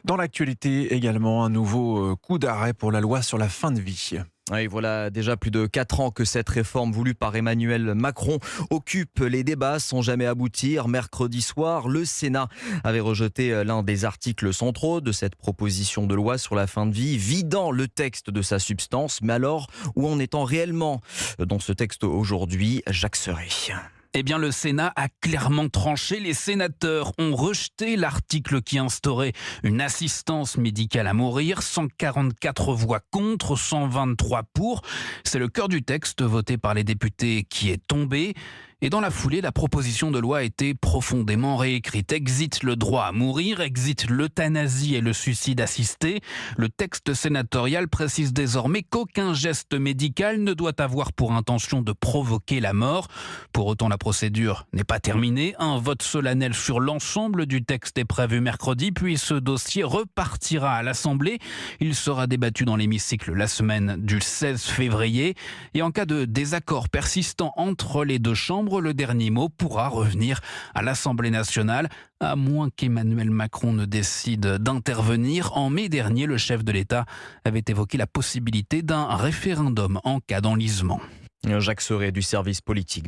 Dans l'actualité également, un nouveau coup d'arrêt pour la loi sur la fin de vie. Et voilà déjà plus de 4 ans que cette réforme voulue par Emmanuel Macron occupe les débats sans jamais aboutir. Mercredi soir, le Sénat avait rejeté l'un des articles centraux de cette proposition de loi sur la fin de vie, vidant le texte de sa substance. Mais alors, où en est-on réellement dans ce texte aujourd'hui? Jacques Serret. Eh bien, le Sénat a clairement tranché. Les sénateurs ont rejeté l'article qui instaurait une assistance médicale à mourir. 144 voix contre, 123 pour. C'est le cœur du texte voté par les députés qui est tombé. Et dans la foulée, la proposition de loi a été profondément réécrite. Exit le droit à mourir, exit l'euthanasie et le suicide assisté. Le texte sénatorial précise désormais qu'aucun geste médical ne doit avoir pour intention de provoquer la mort. Pour autant, la procédure n'est pas terminée. Un vote solennel sur l'ensemble du texte est prévu mercredi, puis ce dossier repartira à l'Assemblée. Il sera débattu dans l'hémicycle la semaine du 16 février. Et en cas de désaccord persistant entre les deux chambres, le dernier mot pourra revenir à l'Assemblée nationale, à moins qu'Emmanuel Macron ne décide d'intervenir. En mai dernier, le chef de l'État avait évoqué la possibilité d'un référendum en cas d'enlisement. Jacques Serret du service politique de